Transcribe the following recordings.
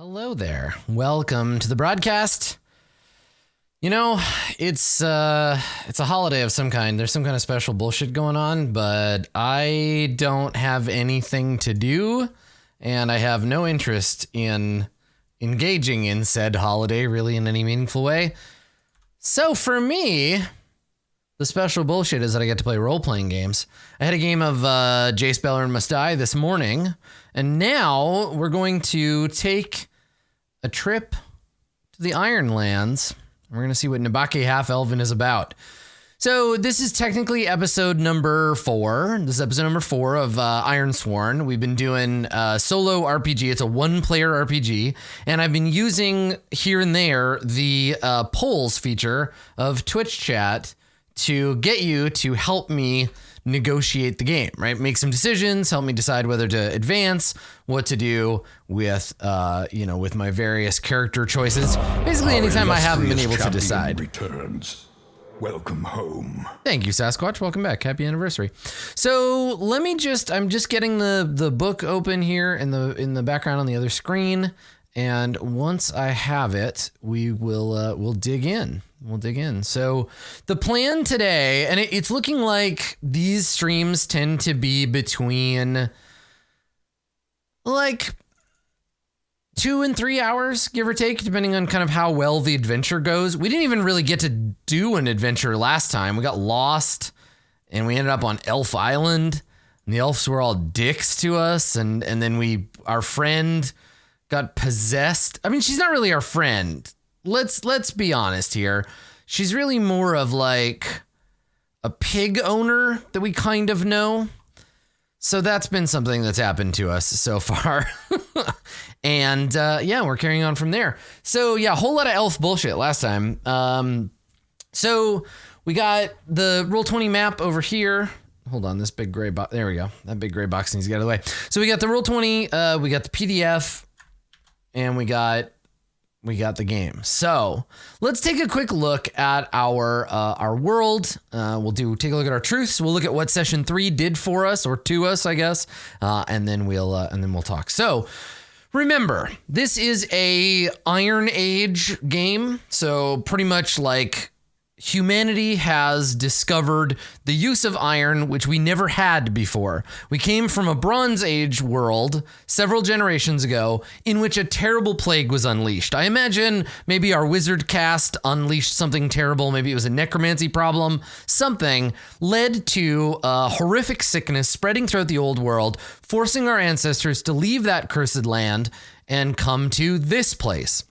Hello there. Welcome to the broadcast. You know, it's a holiday of some kind. There's some kind of special bullshit going on, but I don't have anything to do, and I have no interest in engaging in said holiday really in any meaningful way. So for me, the special bullshit is that I get to play role-playing games. I had a game of Jace, Beller, and Must Die this morning, and now we're going to take a trip to the Ironlands. We're going to see what Nabake Half-Elven is about. So this is technically episode number 4. This is episode number 4 of Ironsworn. We've been doing solo RPG. It's a one-player RPG. And I've been using here and there the polls feature of Twitch chat to get you to help me negotiate the game, right? Make some decisions, help me decide whether to advance, what to do with, with my various character choices. Basically, anytime I haven't been able to decide. Returns. Welcome home. Thank you, Sasquatch. Welcome back. Happy anniversary. So I'm just getting the book open here in the background on the other screen. And once I have it, we'll dig in. We'll dig in. So the plan today, and it's looking like these streams tend to be between like 2 and 3 hours, give or take, depending on kind of how well the adventure goes. We didn't even really get to do an adventure last time. We got lost and we ended up on Elf Island and the elves were all dicks to us. And then our friend got possessed. I mean, she's not really our friend. Let's be honest here. She's really more of like a pig owner that we kind of know. So that's been something that's happened to us so far. And we're carrying on from there. So yeah, a whole lot of elf bullshit last time. So we got the Roll20 map over here. Hold on, this big gray box. There we go. That big gray box needs to get out of the way. So we got the Roll20, we got the PDF, and we got the game. So let's take a quick look at our world. We'll take a look at our truths. We'll look at what session 3 did for us or to us, I guess. And then we'll talk. So remember, this is a Iron Age game. So pretty much like humanity has discovered the use of iron, which we never had before. We came from a Bronze Age world several generations ago in which a terrible plague was unleashed. I imagine maybe our wizard cast unleashed something terrible. Maybe it was a necromancy problem. Something led to a horrific sickness spreading throughout the old world, forcing our ancestors to leave that cursed land and come to this place.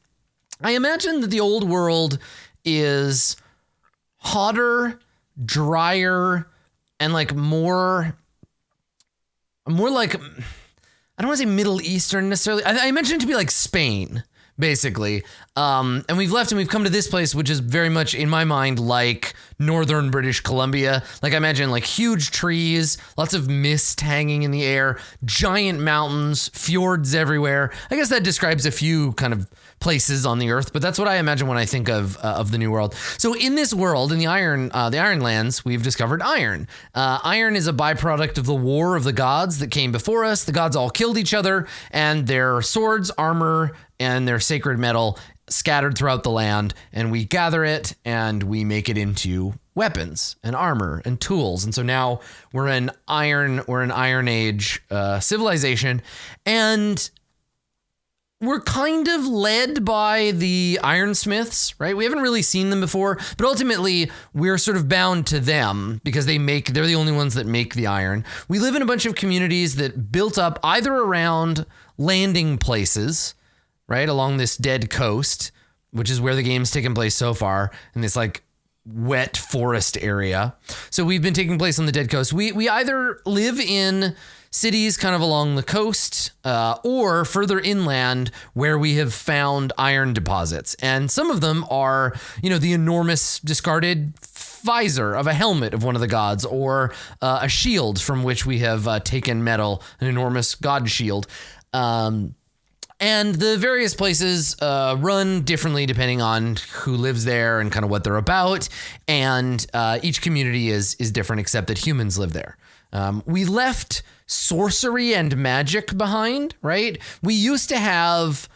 I imagine that the old world is hotter, drier, and like more like, I don't want to say Middle Eastern necessarily. I imagine it to be like Spain, basically. And we've left and we've come to this place, which is very much in my mind like northern British Columbia. Like I imagine like huge trees, lots of mist hanging in the air, giant mountains, fjords everywhere. I guess that describes a few kind of places on the earth, but that's what I imagine when I think of the New World. So in this world, in the Ironlands, we've discovered iron. Iron is a byproduct of the war of the gods that came before us. The gods all killed each other, and their swords, armor, and their sacred metal scattered throughout the land, and we gather it and we make it into weapons and armor and tools. And so now we're an Iron Age civilization, and we're kind of led by the ironsmiths, right? We haven't really seen them before, but ultimately we're sort of bound to them because they're the only ones that make the iron. We live in a bunch of communities that built up either around landing places, right, along this dead coast, which is where the game's taken place so far, in this like wet forest area. So we've been taking place on the dead coast. We either live in cities kind of along the coast or further inland where we have found iron deposits. And some of them are, the enormous discarded visor of a helmet of one of the gods, or a shield from which we have taken metal, an enormous god shield. And the various places run differently depending on who lives there and kind of what they're about. And each community is different, except that humans live there. We left sorcery and magic behind, right? We used to have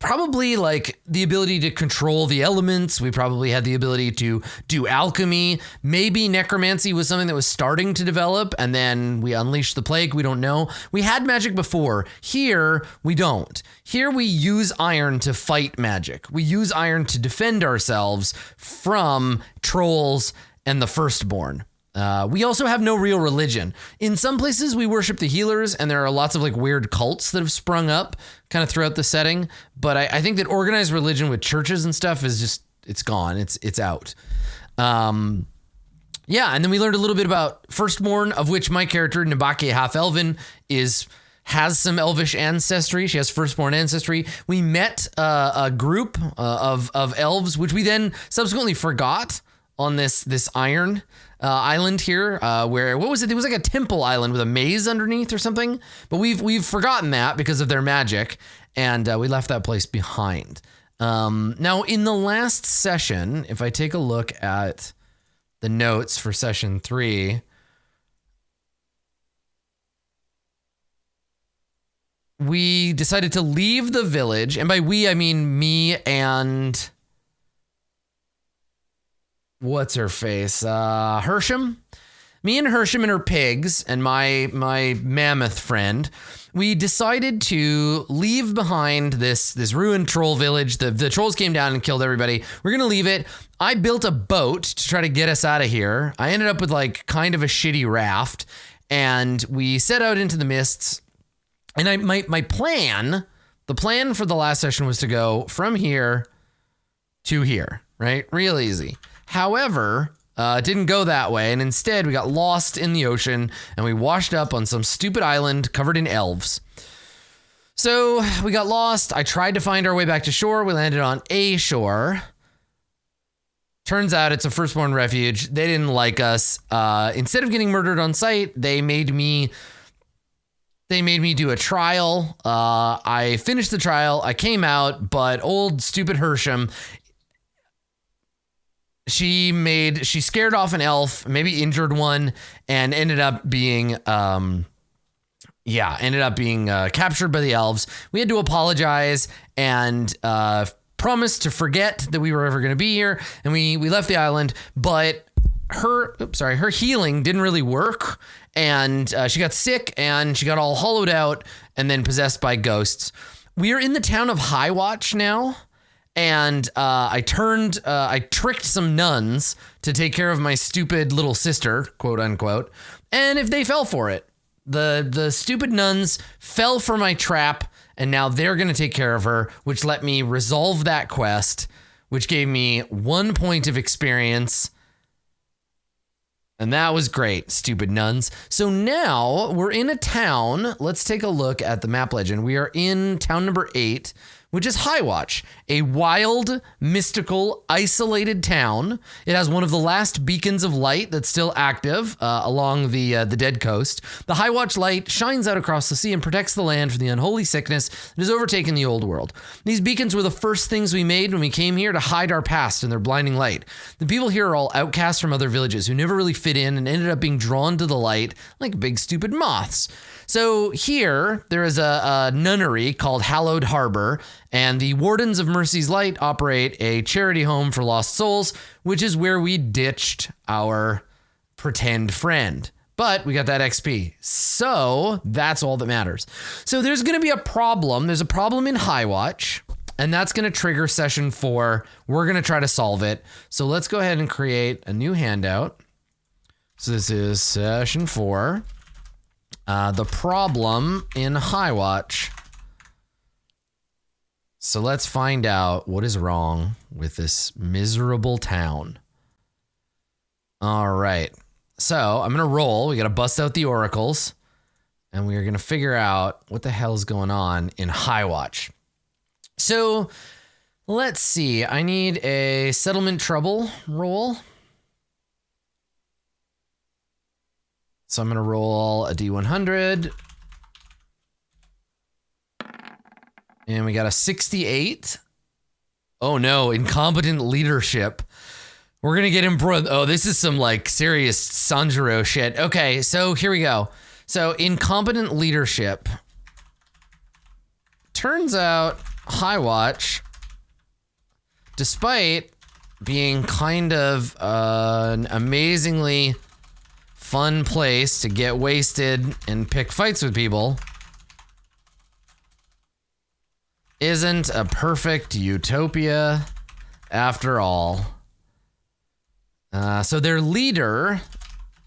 probably like the ability to control the elements. We probably had the ability to do alchemy. Maybe necromancy was something that was starting to develop and then we unleashed the plague. We don't know. We had magic before. Here, we don't. Here we use iron to fight magic. We use iron to defend ourselves from trolls and the firstborn. We also have no real religion. In some places we worship the healers and there are lots of like weird cults that have sprung up kind of throughout the setting. But I think that organized religion with churches and stuff is just, it's gone. It's out. Yeah. And then we learned a little bit about firstborn, of which my character Nabake Half Elven has some elvish ancestry. She has firstborn ancestry. We met a group of elves, which we then subsequently forgot on this iron island here, where, what was it? It was like a temple island with a maze underneath or something, but we've forgotten that because of their magic, and we left that place behind. Now in the last session, if I take a look at the notes for session 3, we decided to leave the village, and by we I mean me and what's her face? Hersham? Me and Hersham and her pigs and my mammoth friend, we decided to leave behind this ruined troll village. The trolls came down and killed everybody. We're going to leave it. I built a boat to try to get us out of here. I ended up with like kind of a shitty raft and we set out into the mists. And my plan, the plan for the last session was to go from here to here, right? Real easy. However, it didn't go that way, and instead we got lost in the ocean, and we washed up on some stupid island covered in elves. So we got lost. I tried to find our way back to shore. We landed on a shore. Turns out it's a firstborn refuge. They didn't like us. Instead of getting murdered on sight, they made me do a trial. I finished the trial. I came out, but old stupid Hersham, she scared off an elf, maybe injured one, and ended up being captured by the elves. We had to apologize and promise to forget that we were ever going to be here, and we left the island. But her healing didn't really work, and she got sick and she got all hollowed out and then possessed by ghosts. We are in the town of Highwatch now. And I tricked some nuns to take care of my stupid little sister, quote unquote. And if they fell for it, the stupid nuns fell for my trap, and now they're going to take care of her, which let me resolve that quest, which gave me 1 point of experience. And that was great, stupid nuns. So now we're in a town. Let's take a look at the map legend. We are in town number 8, which is Highwatch, a wild, mystical, isolated town. It has one of the last beacons of light that's still active along the dead coast. The Highwatch light shines out across the sea and protects the land from the unholy sickness that has overtaken the old world. These beacons were the first things we made when we came here to hide our past in their blinding light. The people here are all outcasts from other villages who never really fit in and ended up being drawn to the light like big stupid moths. So here, there is a nunnery called Hallowed Harbor, and the Wardens of Mercy's Light operate a charity home for lost souls, which is where we ditched our pretend friend. But we got that XP, so that's all that matters. So there's going to be a problem. There's a problem in Highwatch, and that's going to trigger session 4. We're going to try to solve it. So let's go ahead and create a new handout. So this is session 4. The problem in Highwatch. So let's find out what is wrong with this miserable town. All right. So I'm going to roll. We got to bust out the oracles, and we are going to figure out what the hell is going on in Highwatch. So let's see. I need a settlement trouble roll. So I'm going to roll a D100. And we got a 68. Oh no, incompetent leadership. We're going to get him. Oh, this is some like serious Sanjuro shit. Okay, so here we go. So incompetent leadership. Turns out Highwatch, despite being kind of an amazingly fun place to get wasted and pick fights with people, isn't a perfect utopia after all. So their leader,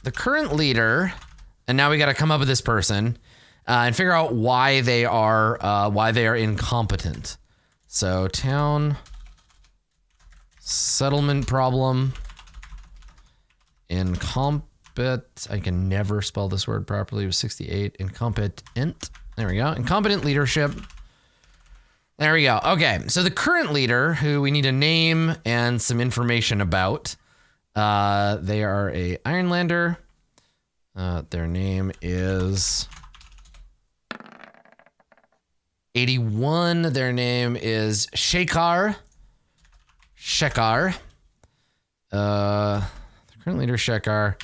the current leader, and now we got to come up with this person and figure out why they are incompetent. So town settlement problem. I can never spell this word properly. It was 68. Incompetent. There we go. Incompetent leadership. There we go. Okay, so the current leader, who we need a name and some information about, they are a Ironlander. Their name is 81. Their name is Shekar. The current leader, Shekar,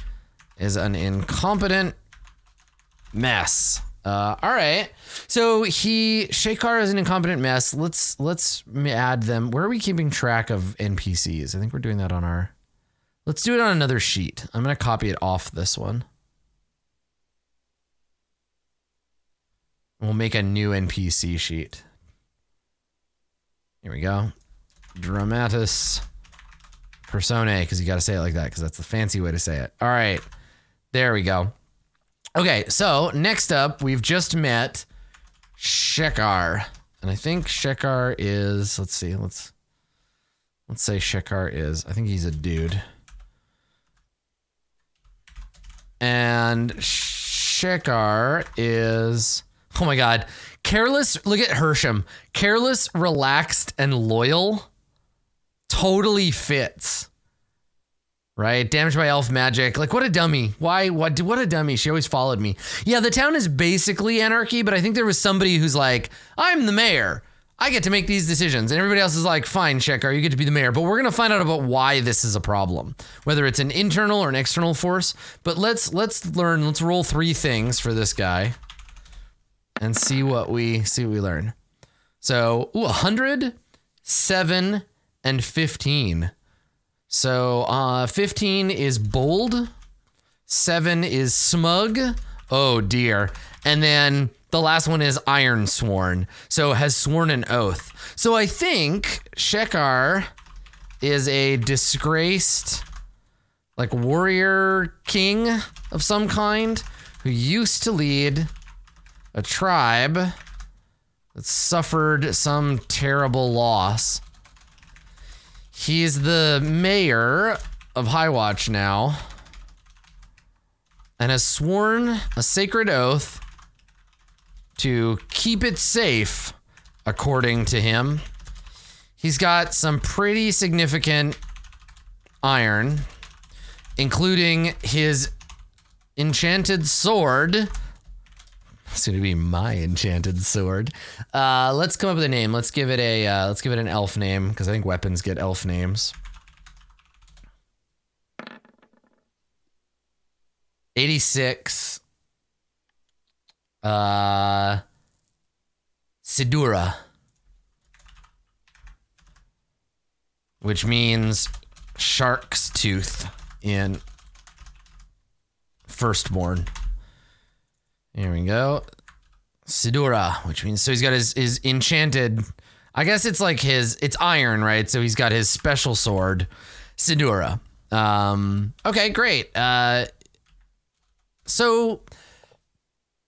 is an incompetent mess. All right. So Shekar is an incompetent mess. Let's add them. Where are we keeping track of NPCs? I think we're doing that on let's do it on another sheet. I'm going to copy it off this one. We'll make a new NPC sheet. Here we go. Dramatis Personae, because you got to say it like that, because that's the fancy way to say it. All right. There we go. Okay, so next up, we've just met Shekar. And I think Shekar is, let's see, let's say Shekar is, I think he's a dude. And Shekar is, oh my God, careless, look at Hersham. Careless, relaxed, and loyal totally fits. Right? Damaged by elf magic. Like, what a dummy. What a dummy. She always followed me. Yeah, the town is basically anarchy, but I think there was somebody who's like, I'm the mayor. I get to make these decisions. And everybody else is like, fine, Shekar, you get to be the mayor. But we're going to find out about why this is a problem, whether it's an internal or an external force. But let's roll 3 things for this guy and see what we learn. So, 100, 7, and 15. So 15 is bold, 7 is smug, oh dear, and then the last one is Ironsworn, so has sworn an oath. So I think Shekar is a disgraced, like, warrior king of some kind who used to lead a tribe that suffered some terrible loss. He's the mayor of Highwatch now and has sworn a sacred oath to keep it safe, according to him. He's got some pretty significant iron, including his enchanted sword. It's going to be my enchanted sword. Let's come up with a name. Let's give it an elf name, because I think weapons get elf names. 86. Sidura. Which means shark's tooth in Firstborn. Here we go. Sidura, which means, so he's got his enchanted, I guess it's like it's iron, right? So he's got his special sword, Sidura. Okay, great. So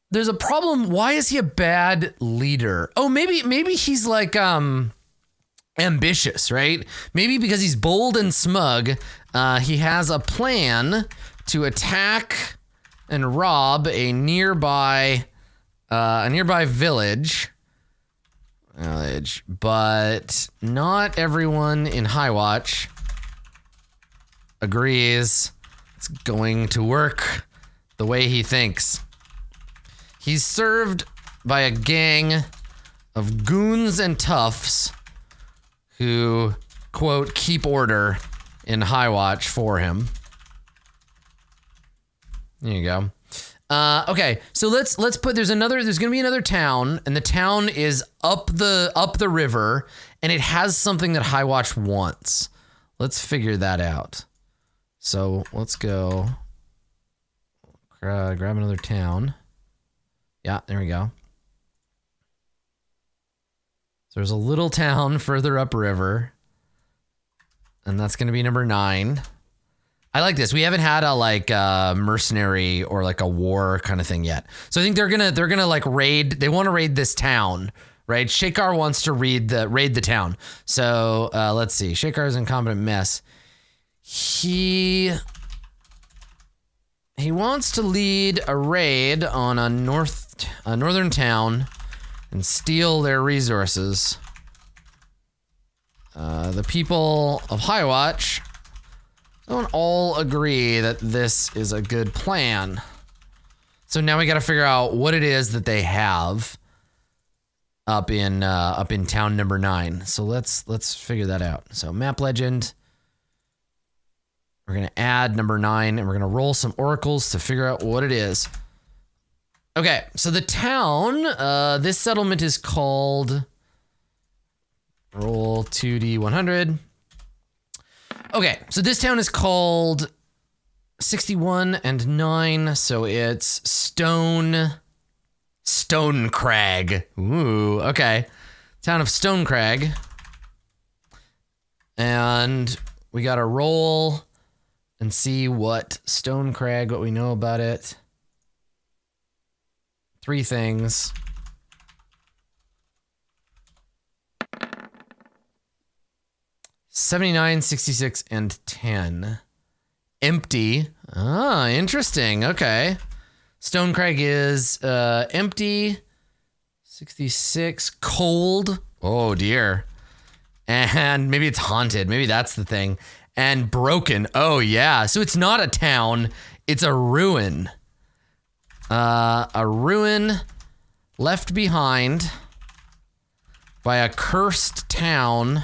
there's a problem. Why is he a bad leader? Oh, maybe he's like ambitious, right? Maybe because he's bold and smug, he has a plan to attack and rob a nearby village, but not everyone in Highwatch agrees it's going to work the way he thinks. He's served by a gang of goons and toughs who, quote, keep order in Highwatch for him. There you go. Okay, so let's put there's gonna be another town, and the town is up the river, and it has something that Highwatch wants. Let's figure that out. So let's go grab another town. Yeah, there we go. So there's a little town further upriver, and that's gonna be number 9. I like this. We haven't had a mercenary or like a war kind of thing yet. So I think they're gonna like raid. They want to raid this town, right? Shakar wants to raid the town. So let's see. Shakar's incompetent mess. He wants to lead a raid on a northern town and steal their resources. The people of Highwatch don't all agree that this is a good plan. So now we got to figure out what it is that they have up in town number 9. So let's figure that out. So map legend. We're gonna add number 9, and we're gonna roll some oracles to figure out what it is. Okay, so the town, this settlement is called. Roll 2d100. Okay, so this town is called 61 and 9, so it's Stone Crag. Ooh, okay. Town of Stone Crag. And we gotta roll and see what Stone Crag, what we know about it. 3 things. 79, 66, and 10. Empty. Ah, interesting. Okay. Stone Crag is empty. 66. Cold. Oh, dear. And maybe it's haunted. Maybe that's the thing. And broken. Oh, yeah. So it's not a town. It's a ruin. A ruin left behind by a cursed town.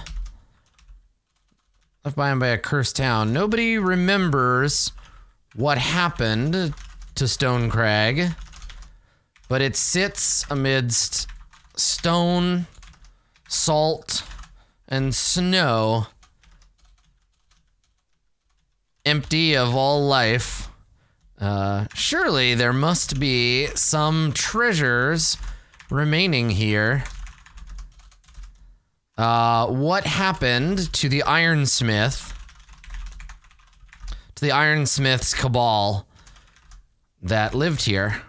Left behind by a cursed town. Nobody remembers what happened to Stone Crag, but it sits amidst stone, salt, and snow, empty of all life. Surely there must be some treasures remaining here. What happened to the Ironsmith? To the Ironsmith's cabal that lived here?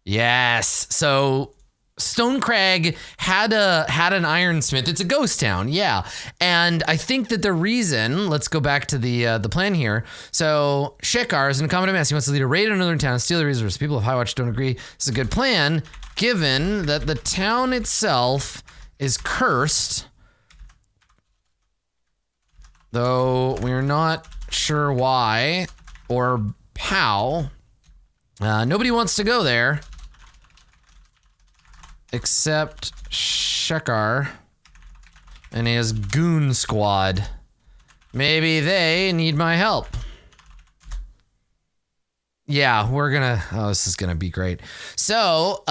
Yes. So Stone Crag had an Ironsmith. It's a ghost town, yeah. And I think that the reason, let's go back to the plan here. So Shekar is in a competent mess. He wants to lead a raid on another town and steal the resources. People of Highwatch don't agree. It's a good plan, given that the town itself is cursed, though we're not sure why or how. Nobody wants to go there except Shekar and his goon squad. Maybe they need my help. Yeah, this is gonna be great. So,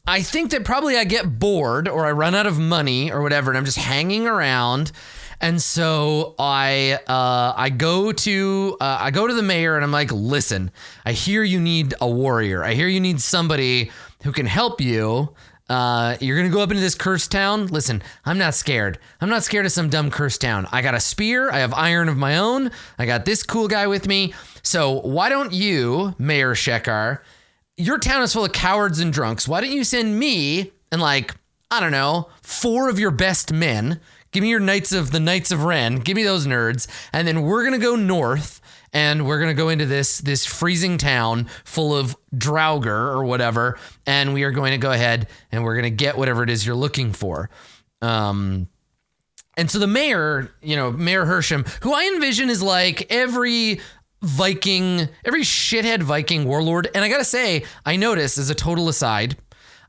I think that probably I get bored or I run out of money or whatever, and I'm just hanging around. And so I go to the mayor and I'm like, listen, I hear you need a warrior. I hear you need somebody who can help you. You're gonna go up into this cursed town. Listen, I'm not scared. I'm not scared of some dumb cursed town. I got a spear. I have iron of my own. I got this cool guy with me. So why don't you, Mayor Shekar, your town is full of cowards and drunks. Why don't you send me and I don't know, 4 of your best men. Give me your Knights of Ren. Give me those nerds. And then we're going to go north and we're going to go into this freezing town full of Draugr or whatever. And we are going to go ahead and we're going to get whatever it is you're looking for. And so the mayor, Mayor Hersham, who I envision is like every shithead Viking warlord. And I gotta say, I noticed, as a total aside,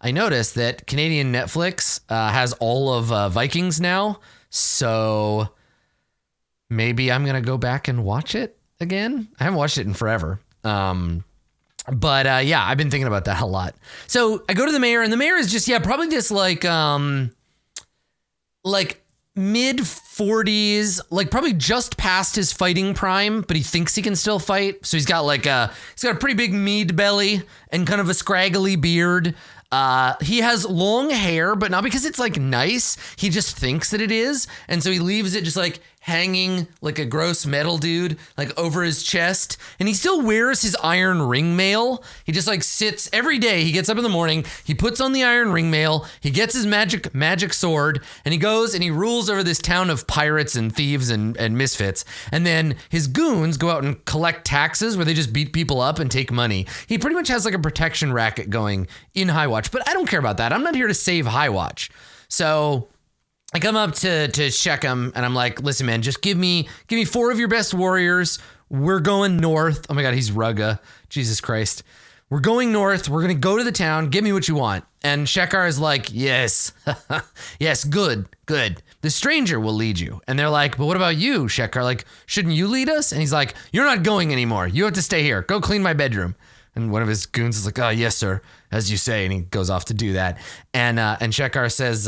I noticed that Canadian Netflix has all of Vikings now. So maybe I'm gonna go back and watch it again. I haven't watched it in forever. But yeah, I've been thinking about that a lot. So I go to the mayor, and the mayor is just probably just like mid 40s, like probably just past his fighting prime, but he thinks he can still fight. So he's got a pretty big mead belly and kind of a scraggly beard. He has long hair, but not because it's like nice. He just thinks that it is. And so he leaves it just like hanging like a gross metal dude, like over his chest. And he still wears his iron ring mail. He just like sits every day. He gets up in the morning, he puts on the iron ring mail, he gets his magic sword, and he goes and he rules over this town of pirates and thieves and misfits. And then his goons go out and collect taxes where they just beat people up and take money. He pretty much has like a protection racket going in Highwatch, but I don't care about that. I'm not here to save Highwatch. So I come up to Shechem and I'm like, listen, man, just give me 4 of your best warriors. We're going north. Oh my God, he's Rugga. Jesus Christ. We're going north. We're going to go to the town. Give me what you want. And Shekar is like, yes, yes, good. The stranger will lead you. And they're like, but what about you, Shekar? Like, shouldn't you lead us? And he's like, you're not going anymore. You have to stay here. Go clean my bedroom. And one of his goons is like, oh, yes, sir, as you say. And he goes off to do that. And Shekar says,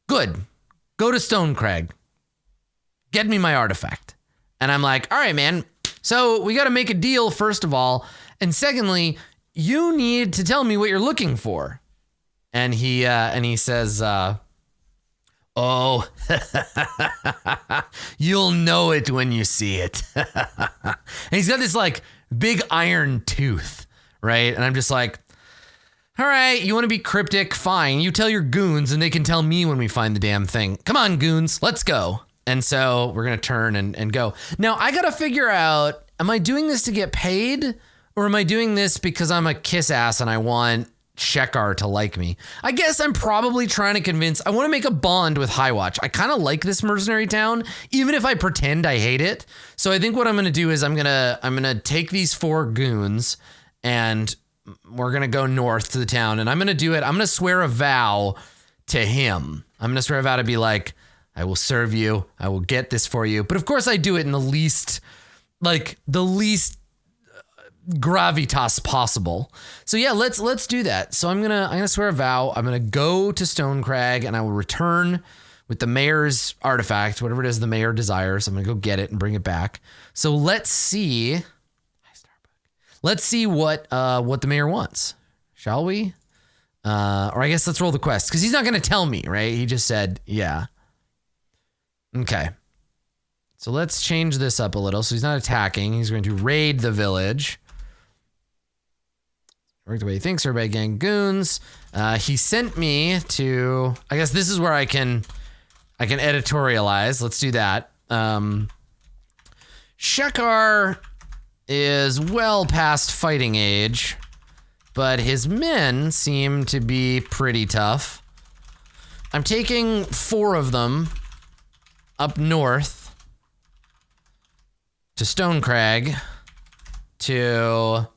good. Go to Stonecrag. Get me my artifact. And I'm like, all right, man. So we got to make a deal, first of all. And secondly, you need to tell me what you're looking for. And he says, oh, you'll know it when you see it. And he's got this like big iron tooth, right? And I'm just like, all right, you want to be cryptic? Fine. You tell your goons and they can tell me when we find the damn thing. Come on, goons, let's go. And so we're going to turn and go. Now, I got to figure out, am I doing this to get paid? Or am I doing this because I'm a kiss ass and I want Shekar to like me? I guess I'm probably trying to convince, I want to make a bond with Highwatch. I kind of like this mercenary town, even if I pretend I hate it. So I think what I'm going to do is I'm going to take these 4 goons and we're going to go north to the town, and I'm going to do it. I'm going to swear a vow to him. I'm going to swear a vow to be like, I will serve you. I will get this for you. But of course I do it in the least gravitas possible. So yeah, let's do that. So I'm going to swear a vow. I'm going to go to Stonecrag and I will return with the mayor's artifact, whatever it is the mayor desires. I'm going to go get it and bring it back. So let's see what the mayor wants, shall we? Or I guess let's roll the quest, because he's not going to tell me, right? He just said, yeah. Okay. So let's change this up a little. So he's not attacking. He's going to raid the village. Work the way he thinks. Everybody gang goons. He sent me to, I guess this is where I can editorialize. Let's do that. Shekar is well past fighting age, but his men seem to be pretty tough. I'm taking 4 of them up north to Stonecrag to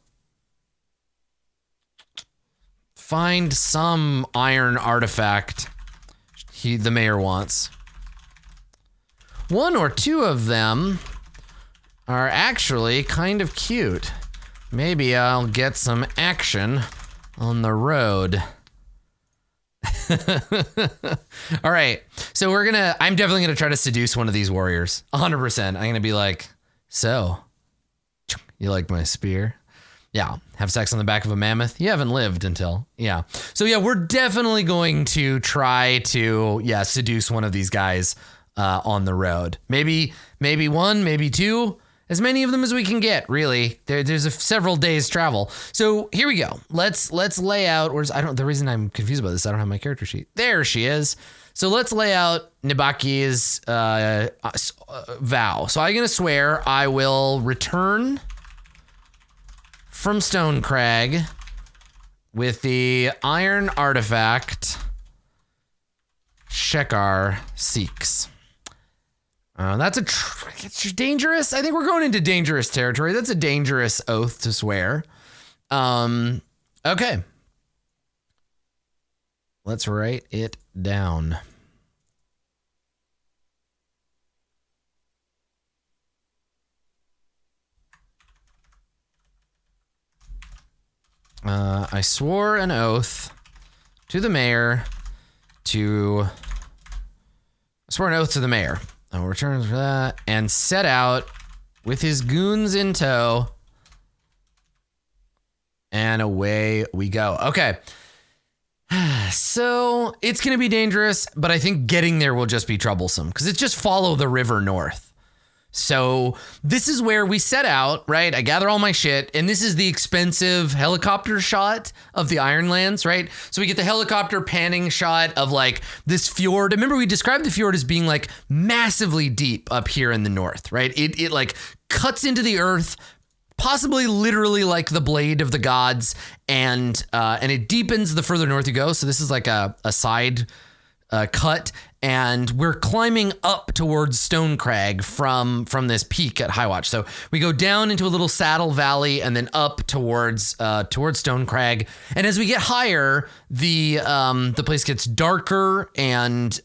find some iron artifact the mayor wants. 1 or 2 of them are actually kind of cute. Maybe I'll get some action on the road. All right. So I'm definitely going to try to seduce one of these warriors. 100%. I'm going to be like, so, you like my spear? Yeah. Have sex on the back of a mammoth? You haven't lived until. Yeah. So yeah, we're definitely going to try to, seduce one of these guys on the road. Maybe 1, maybe 2. As many of them as we can get, really. There's several days travel. So here we go. Let's lay out. The reason I'm confused about this, I don't have my character sheet. There she is. So let's lay out Nibaki's vow. So I'm gonna swear I will return from Stonecrag with the iron artifact Shekar seeks. It's dangerous. I think we're going into dangerous territory. That's a dangerous oath to swear. Okay. Let's write it down. I swore an oath to the mayor to... I swore an oath to the mayor. I'll return for that and set out with his goons in tow. And away we go. Okay. So it's going to be dangerous, but I think getting there will just be troublesome because it's just follow the river north. So this is where we set out, right? I gather all my shit, and this is the expensive helicopter shot of the Ironlands, right? So we get the helicopter panning shot of like this fjord. Remember, we described the fjord as being like massively deep up here in the north, right? It like cuts into the earth, possibly literally like the blade of the gods, and it deepens the further north you go. So this is like a side cut, and we're climbing up towards Stone Crag from this peak at High Watch. So we go down into a little saddle valley and then up towards Stone Crag. And as we get higher, the place gets darker and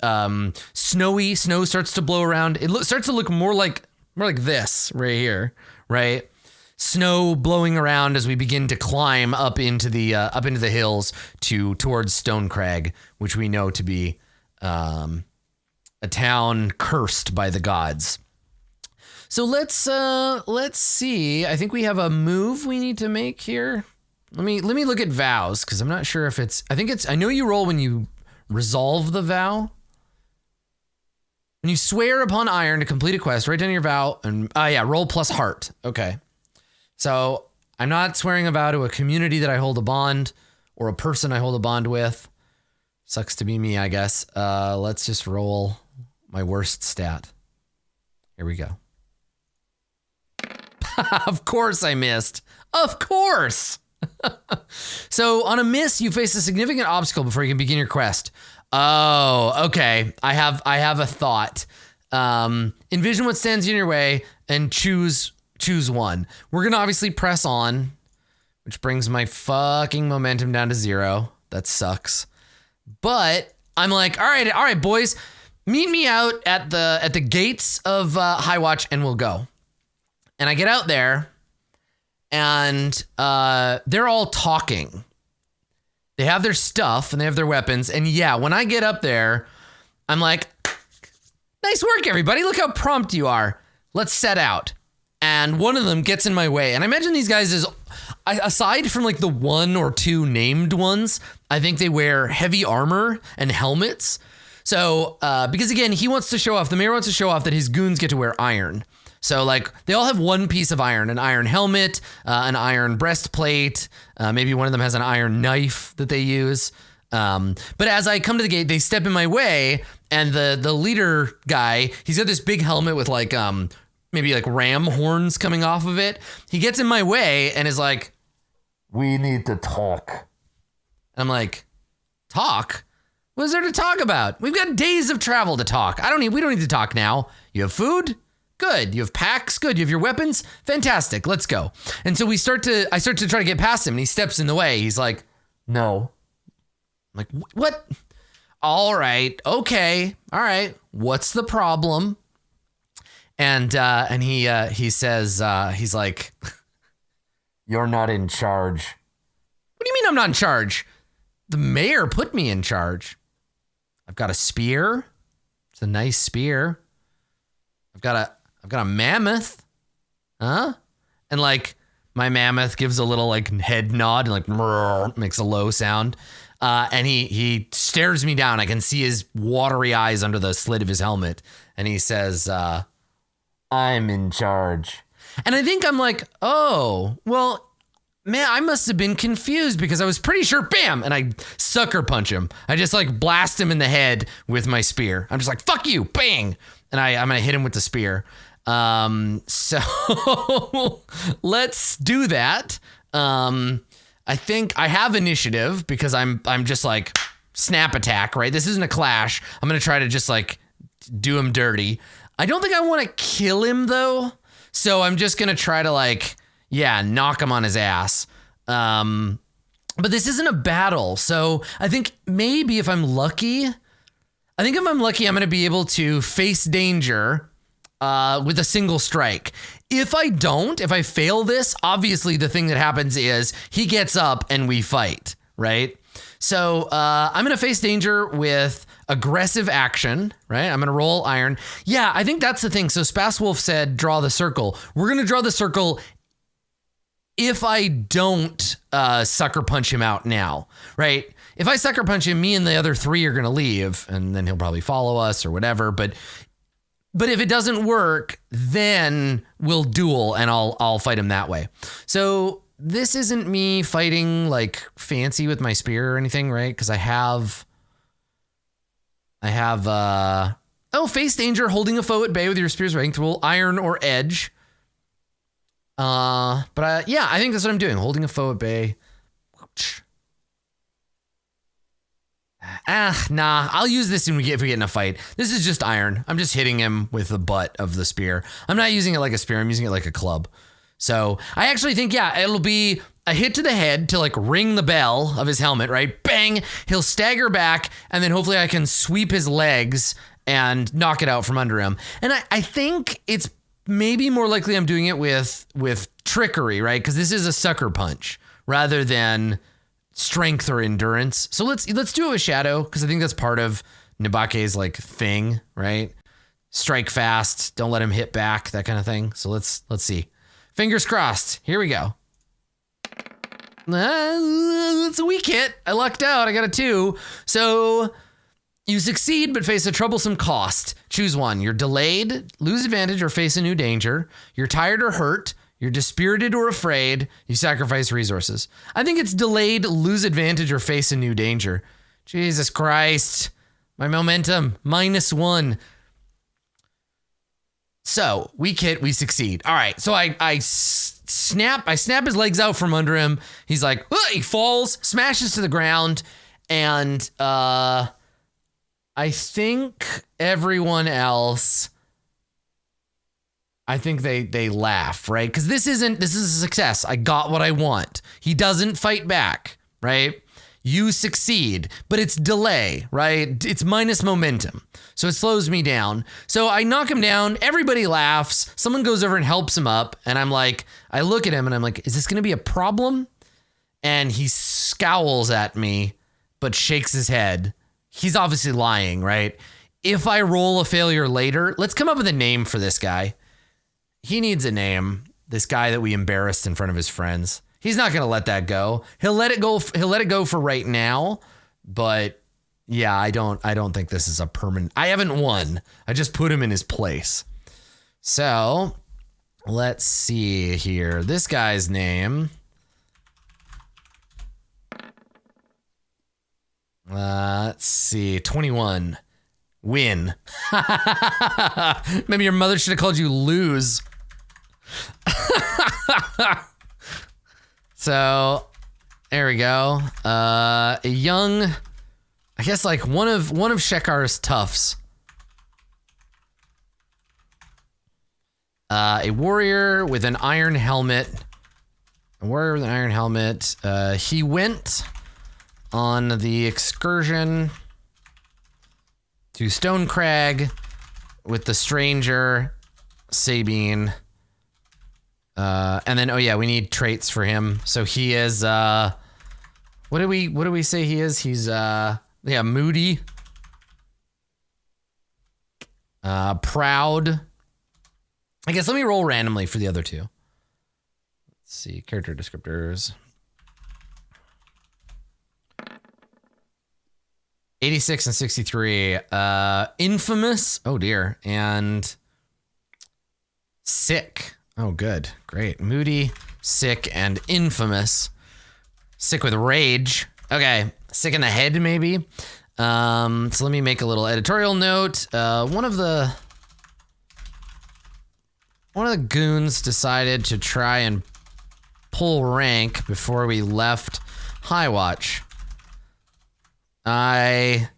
snowy. Snow starts to blow around. It starts to look more like this right here, right? Snow blowing around as we begin to climb up into the hills towards Stone Crag, which we know to be a town cursed by the gods. So let's see. I think we have a move we need to make here. Let me look at vows because I'm not sure if it's. I know you roll when you resolve the vow. When you swear upon iron to complete a quest, write down your vow and roll plus heart. Okay. So I'm not swearing a vow to a community that I hold a bond or a person I hold a bond with. Sucks to be me, I guess. Let's just roll my worst stat. Here we go. Of course I missed. Of course. So on a miss, you face a significant obstacle before you can begin your quest. Oh, okay. I have a thought. Envision what stands in your way and choose one. We're going to obviously press on, which brings my fucking momentum down to 0. That sucks. But I'm like, all right, boys, meet me out at the gates of High Watch and we'll go. And I get out there and they're all talking. They have their stuff and they have their weapons. And yeah, when I get up there, I'm like, nice work, everybody. Look how prompt you are. Let's set out. And one of them gets in my way. And I imagine these guys aside from like the 1 or 2 named ones, I think they wear heavy armor and helmets. So, because again, the mayor wants to show off that his goons get to wear iron. So like they all have one piece of iron, an iron helmet, an iron breastplate. Maybe one of them has an iron knife that they use. But as I come to the gate, they step in my way, and the leader guy, he's got this big helmet with like, maybe like ram horns coming off of it. He gets in my way and is like, "We need to talk." And I'm like, "Talk? What is there to talk about? We've got days of travel to talk. We don't need to talk now. You have food? Good. You have packs? Good. You have your weapons? Fantastic. Let's go." And so I start to try to get past him and he steps in the way. He's like, "No." I'm like, "What? All right. Okay. All right. What's the problem?" And he says, he's like, "You're not in charge." "What do you mean I'm not in charge? The mayor put me in charge. I've got a spear. It's a nice spear. I've got a mammoth." Huh? And like my mammoth gives a little like head nod and like makes a low sound. And he stares me down. I can see his watery eyes under the slit of his helmet. And he says, "I'm in charge." And I think I'm like, "Oh, well, man, I must have been confused because I was pretty sure," bam, and I sucker punch him. I just like blast him in the head with my spear. I'm just like, "Fuck you," bang. And I'm going to hit him with the spear. So let's do that. I think I have initiative because I'm just like snap attack, right? This isn't a clash. I'm going to try to just like do him dirty. I don't think I want to kill him though. So I'm just going to try to like, knock him on his ass. But this isn't a battle. So I think maybe if I'm lucky, I'm going to be able to face danger with a single strike. If I fail this, obviously the thing that happens is he gets up and we fight, right? So I'm going to face danger with aggressive action, right? I'm going to roll iron. Yeah, I think that's the thing. So Spasswolf said, draw the circle. We're going to draw the circle if I don't sucker punch him out now, right? If I sucker punch him, me and the other 3 are going to leave, and then he'll probably follow us or whatever. But if it doesn't work, then we'll duel and I'll fight him that way. So this isn't me fighting like fancy with my spear or anything, right? Because I have face danger, holding a foe at bay with your spear's rank roll, iron or edge. Yeah, I think that's what I'm doing. Holding a foe at bay. Nah, I'll use this if we get in a fight. This is just iron. I'm just hitting him with the butt of the spear. I'm not using it like a spear. I'm using it like a club. So I actually think, yeah, it'll be a hit to the head to like ring the bell of his helmet, right? Bang, he'll stagger back, and then hopefully I can sweep his legs and knock it out from under him. And I think it's maybe more likely I'm doing it with trickery, right? Because this is a sucker punch rather than strength or endurance. So let's do it with Shadow, because I think that's part of Nibake's like thing, right? Strike fast, don't let him hit back, that kind of thing. So let's see. Fingers crossed. Here we go. It's a weak hit. I lucked out. I got a 2. So you succeed, but face a troublesome cost. Choose one. You're delayed, lose advantage, or face a new danger. You're tired or hurt. You're dispirited or afraid. You sacrifice resources. I think it's delayed, lose advantage, or face a new danger. Jesus Christ. My momentum, -1. So weak hit, we succeed. All right. So I snap his legs out from under him. He's like, he falls, smashes to the ground. And I think everyone else, I think they laugh, right? Because this is a success. I got what I want. He doesn't fight back, right? You succeed, but it's delay, right? It's minus momentum. So it slows me down. So I knock him down. Everybody laughs. Someone goes over and helps him up. And I'm like, I look at him and I'm like, is this going to be a problem? And he scowls at me, but shakes his head. He's obviously lying, right? If I roll a failure later, let's come up with a name for this guy. He needs a name. This guy that we embarrassed in front of his friends. He's not going to let that go. He'll let it go for right now. But yeah, I don't think this is a permanent. I haven't won. I just put him in his place. So let's see here. This guy's name. Let's see. 21. Win. Maybe your mother should have called you lose. So there we go. A young, I guess like one of Shekar's toughs. A warrior with an iron helmet. A warrior with an iron helmet. He went on the excursion to Stone Crag with the stranger Sabine. And then, oh yeah, we need traits for him. So he is, what do we say he is? He's, moody, proud. I guess let me roll randomly for the other two. Let's see, character descriptors. 86 and 63. Infamous. Oh dear. And sick. Oh, good. Great. Moody, sick, and infamous. Sick with rage. Okay. Sick in the head, maybe. So let me make a little editorial note. One of the goons decided to try and pull rank before we left Highwatch. I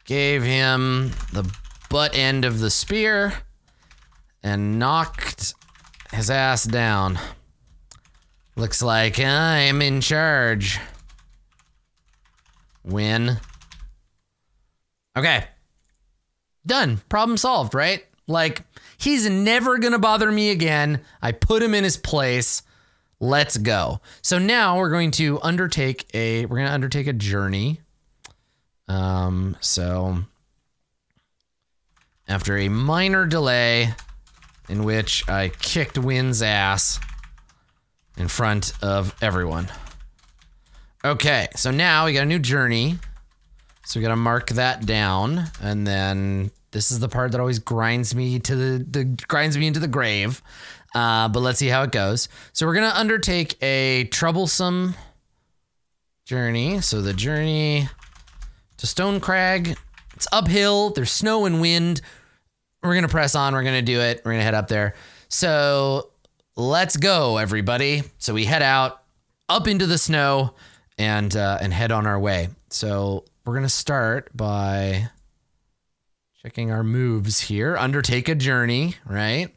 gave him the butt end of the spear and knocked his ass down. Looks like I'm in charge. Win. Okay. Done. Problem solved, right? Like, he's never going to bother me again. I put him in his place. Let's go. So now we're going to undertake a journey. So after a minor delay in which I kicked Wynn's ass in front of everyone. Okay, so now we got a new journey. So we got to mark that down, and then this is the part that always grinds me to grinds me into the grave. But let's see how it goes. So we're gonna undertake a troublesome journey. So the journey to Stone Crag. It's uphill. There's snow and wind. We're gonna press on. We're gonna do it. We're gonna head up there. So let's go, everybody. So we head out up into the snow and head on our way. So we're going to start by checking our moves here. Undertake a journey, right?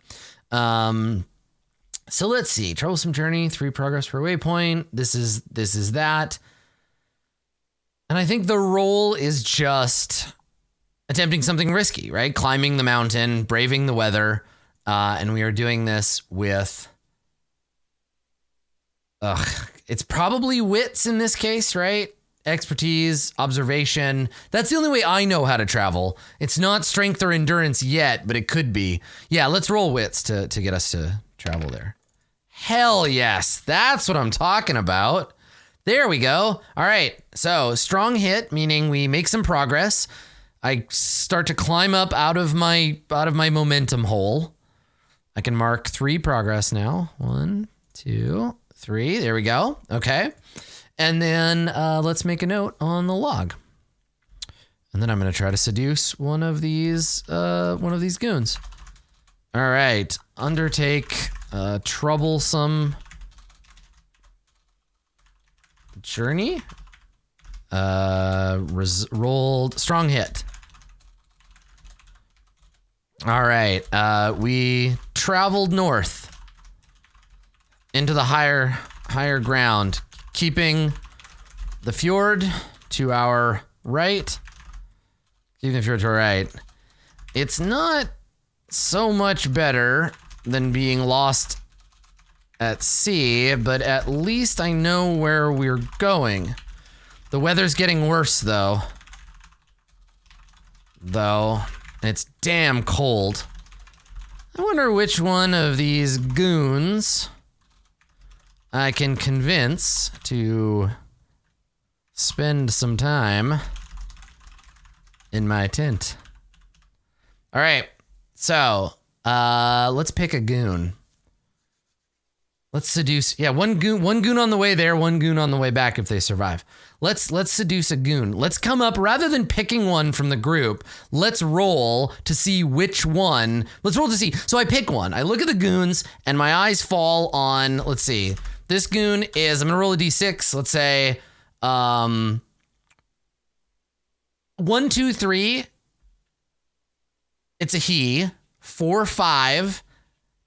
So let's see. Troublesome journey, 3 progress per waypoint. This is that. And I think the role is just attempting something risky, right? Climbing the mountain, braving the weather. And we are doing this with... it's probably wits in this case, right? Expertise, observation. That's the only way I know how to travel. It's not strength or endurance yet, but it could be. Yeah, let's roll wits to get us to travel there. Hell yes. That's what I'm talking about. There we go. All right. So strong hit, meaning we make some progress. I start to climb up out of my momentum hole. I can mark 3 progress now. 1, 2, 3. There we go. Okay. And then let's make a note on the log. And then I'm going to try to seduce one of these goons. All right. Undertake troublesome journey. Rolled strong hit. All right. We traveled north into the higher ground, keeping the fjord to our right. Keeping the fjord to our right. It's not so much better than being lost at sea, but at least I know where we're going. The weather's getting worse, though. It's damn cold. I wonder which one of these goons I can convince to spend some time in my tent. All right, so let's pick a goon. Let's seduce. Yeah, one goon on the way there, one goon on the way back if they survive. Let's seduce a goon. Let's come up, rather than picking one from the group, let's roll to see which one. Let's roll to see. So I pick one. I look at the goons and my eyes fall on, let's see. This goon is, I'm gonna roll a d6. Let's say 1, 2, 3. It's a he. 4, 5.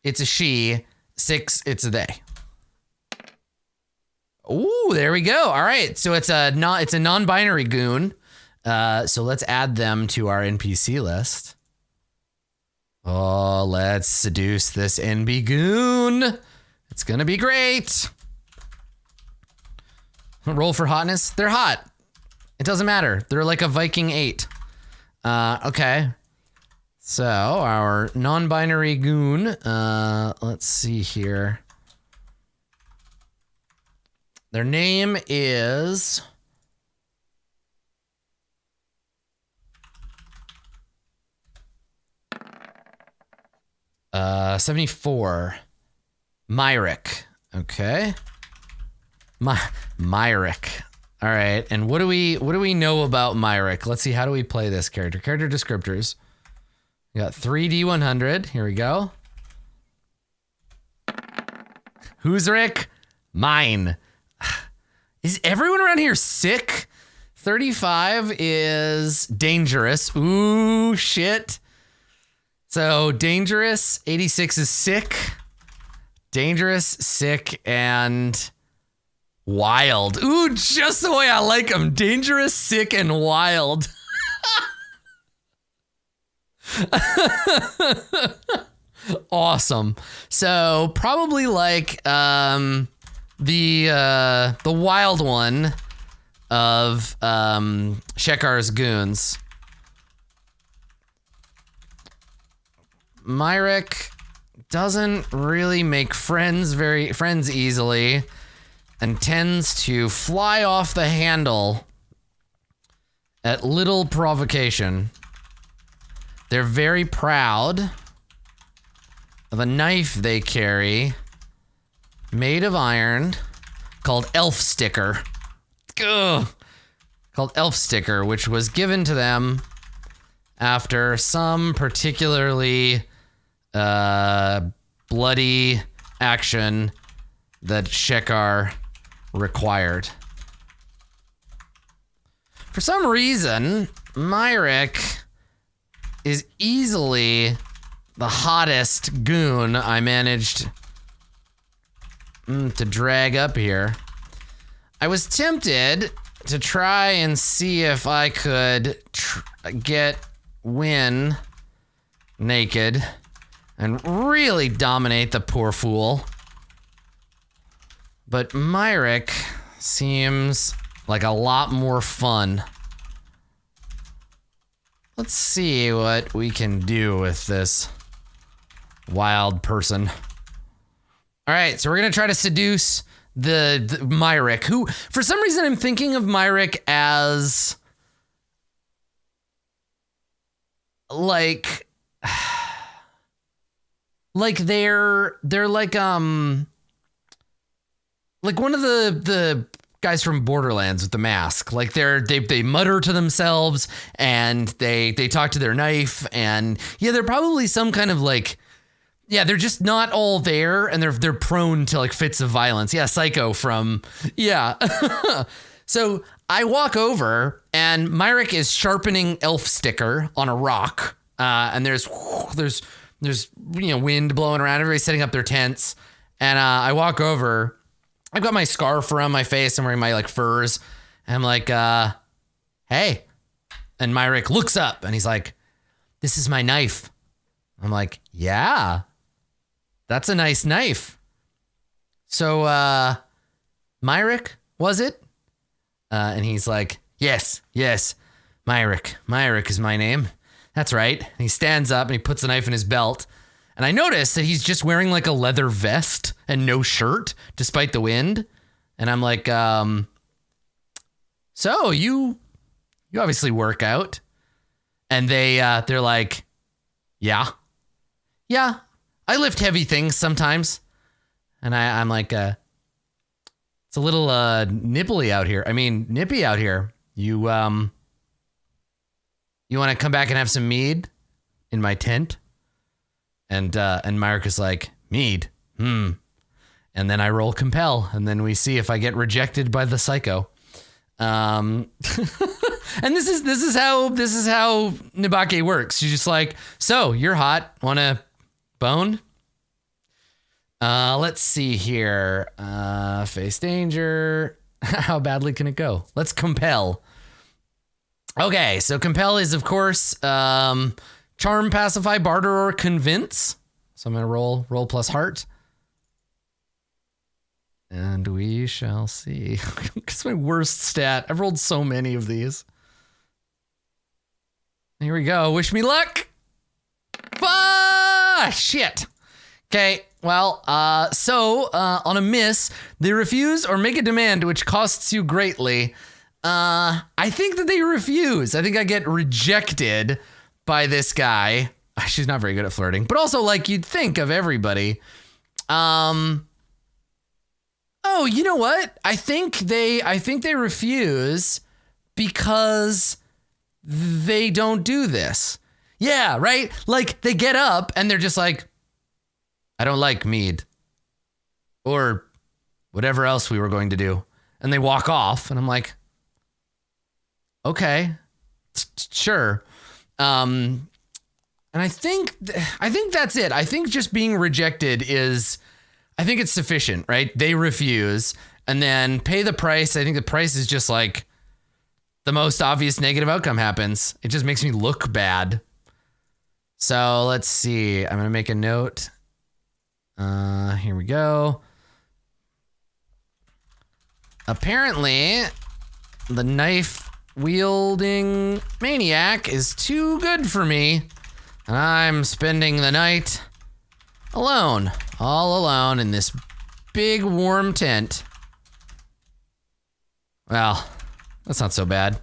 It's a she. 6, it's a they. Ooh, there we go. All right, so it's a non-binary goon. So let's add them to our NPC list. Oh, let's seduce this NB goon. It's gonna be great. Roll for hotness. They're hot. It doesn't matter. They're like a Viking 8. Okay. So our non-binary goon, let's see here. Their name is $74. Myrick. Okay. Myrick. All right. And what do we know about Myrick? Let's see. How do we play this character? Character descriptors. We got 3D100. Here we go. Who's Rick? Mine. Is everyone around here sick? 35 is dangerous. Ooh, shit. So dangerous. 86 is sick. Dangerous, sick, and wild. Ooh, just the way I like them. Dangerous, sick, and wild. Awesome. So probably like the wild one of Shekar's goons. Myrick doesn't really make friends easily and tends to fly off the handle at little provocation. They're very proud of a knife they carry made of iron called Elf Sticker. Ugh. Called Elf Sticker, which was given to them after some particularly bloody action that Shekar required. For some reason, Myrick is easily the hottest goon I managed to drag up here. I was tempted to try and see if I could get Win naked and really dominate the poor fool. But Myrick seems like a lot more fun. Let's see what we can do with this wild person. All right, so we're gonna try to seduce the Myrick, who for some reason I'm thinking of Myrick as like they're like one of the guys from Borderlands with the mask. Like they mutter to themselves and they talk to their knife, and yeah, they're probably some kind of like, yeah, they're just not all there, and they're prone to like fits of violence. Yeah, Psycho from, yeah. So I walk over and Myrick is sharpening Elf Sticker on a rock, and there's wind blowing around. Everybody's setting up their tents, and I walk over. I've got my scarf around my face. I'm wearing my like furs, and I'm like, hey. And Myrick looks up and he's like, "This is my knife." I'm like, "Yeah, that's a nice knife." So, Myrick, was it? And he's like, yes, Myrick is my name. That's right. And he stands up and he puts the knife in his belt. And I notice that he's just wearing like a leather vest and no shirt despite the wind. And I'm like, so you obviously work out. And they're like, yeah, I lift heavy things sometimes. And I'm like, it's a little nippy out here. You want to come back and have some mead in my tent? And Myrick is like, mead? And then I roll compel, and then we see if I get rejected by the psycho. And this is how Nibake works. She's just like, so you're hot, wanna bone? Let's see here. Face danger. How badly can it go? Let's compel. Okay, so compel is of course charm, pacify, barter, or convince. So I'm gonna roll plus heart. And we shall see. It's my worst stat. I've rolled so many of these. Here we go. Wish me luck. Shit. Okay. Well, on a miss, they refuse or make a demand which costs you greatly. I think that they refuse. I think I get rejected by this guy. She's not very good at flirting, but also like you'd think of everybody. Oh, you know what? I think they refuse because they don't do this. Yeah, right? Like they get up and they're just like, I don't like mead. Or whatever else we were going to do. And they walk off and I'm like, okay, sure. And I think that's it. I think just being rejected I think it's sufficient, right? They refuse and then pay the price. I think the price is just like the most obvious negative outcome happens. It just makes me look bad. So let's see. I'm going to make a note. Here we go. Apparently, the knife-wielding maniac is too good for me. And I'm spending the night alone. All alone in this big warm tent. Well, that's not so bad.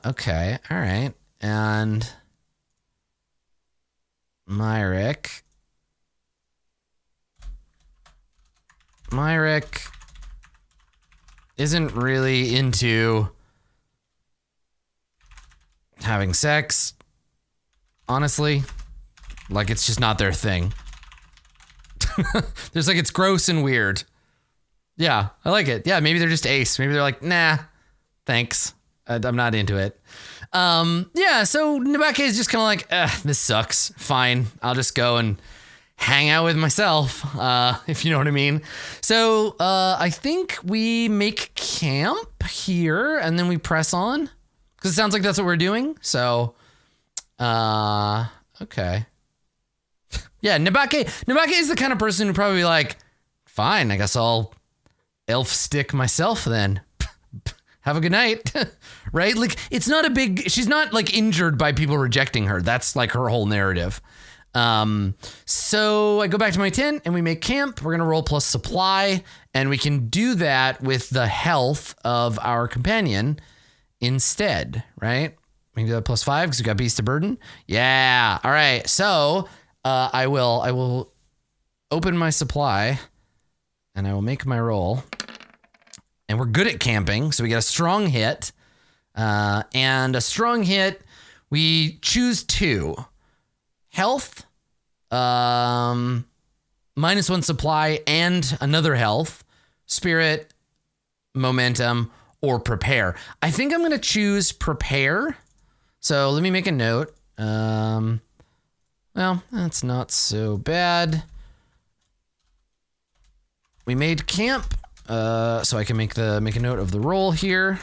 Okay, all right. And Myrick isn't really into having sex, honestly. Like, it's just not their thing. There's like, it's gross and weird. Yeah, I like it. Yeah, maybe they're just ace. Maybe they're like, nah, thanks. I'm not into it. Yeah, so Nabake is just kind of like, this sucks. Fine, I'll just go and hang out with myself, if you know what I mean. So I think we make camp here and then we press on. Because it sounds like that's what we're doing. So, okay. Yeah, Nabake is the kind of person who probably be like, fine, I guess I'll elf stick myself then. Have a good night. Right? Like, it's not a big, she's not like injured by people rejecting her. That's like her whole narrative. So I go back to my tent and we make camp. We're going to roll plus supply, and we can do that with the health of our companion instead, right? We can do that +5 because we got beast of burden. Yeah. All right. So, I will open my supply and I will make my roll. And we're good at camping, so we get a strong hit. And a strong hit, we choose 2. Health, -1 supply, and another health. Spirit, momentum, or prepare. I think I'm going to choose prepare. So let me make a note. Well, that's not so bad. We made camp. So I can make a note of the roll here.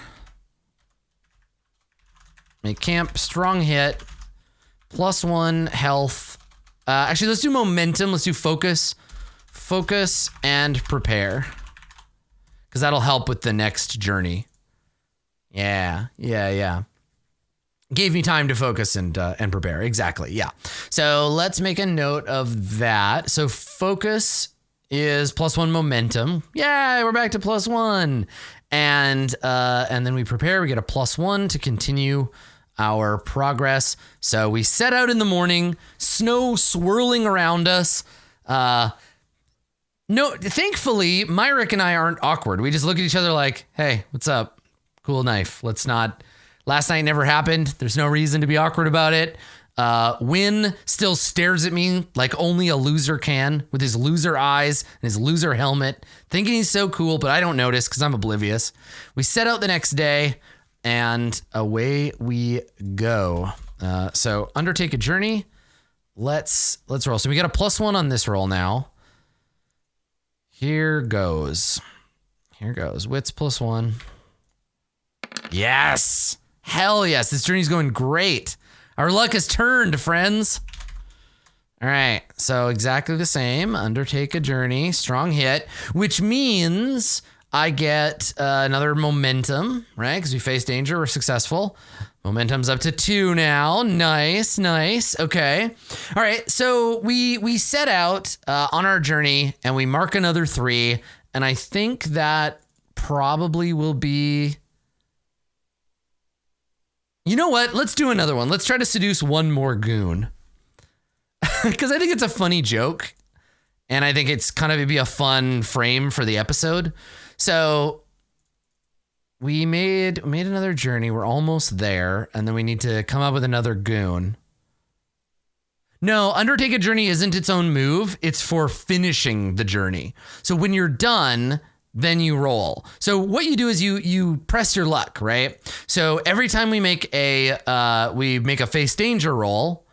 Make camp, strong hit, +1 health. Actually, let's do momentum. Let's do focus and prepare, because that'll help with the next journey. Yeah. Gave me time to focus and prepare. Exactly. Yeah. So let's make a note of that. So focus is +1 momentum. Yeah, we're back to +1. And then we prepare. We get a +1 to continue our progress. So we set out in the morning, snow swirling around us. No, thankfully, Myrick and I aren't awkward. We just look at each other like, hey, what's up? Cool knife. Let's not. Last night never happened. There's no reason to be awkward about it. Wynn still stares at me like only a loser can, with his loser eyes and his loser helmet, thinking he's so cool, but I don't notice because I'm oblivious. We set out the next day, and away we go. So undertake a journey. Let's roll. So we got a +1 on this roll now. Here goes. Wits +1. Yes. Hell yes. This journey's going great. Our luck has turned, friends. All right, so exactly the same. Undertake a journey, strong hit, which means I get another momentum, right? Because we face danger, we're successful. Momentum's up to 2 now. Nice. Okay. All right, so we set out on our journey and we mark another 3, and I think that probably will be. You know what? Let's do another one. Let's try to seduce one more goon. Because I think it's a funny joke. And I think it's kind of it'd be a fun frame for the episode. So we made another journey. We're almost there. And then we need to come up with another goon. No, undertake a journey isn't its own move. It's for finishing the journey. So when you're done, then you roll. So what you do is you press your luck, right? So every time we make a face danger roll,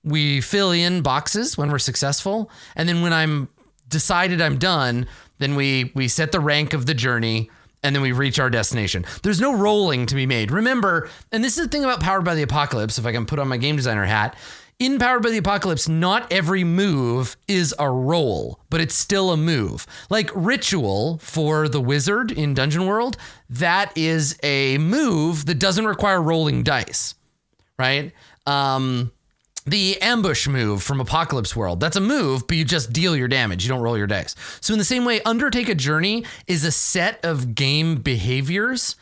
we fill in boxes when we're successful, and then when I'm decided I'm done, then we set the rank of the journey, and then we reach our destination. There's no rolling to be made. Remember, and this is the thing about Powered by the Apocalypse, if I can put on my game designer hat, in Powered by the Apocalypse, not every move is a roll, but it's still a move. Like Ritual for the wizard in Dungeon World, that is a move that doesn't require rolling dice, right? The ambush move from Apocalypse World, that's a move, but you just deal your damage. You don't roll your dice. So in the same way, Undertake a Journey is a set of game behaviors.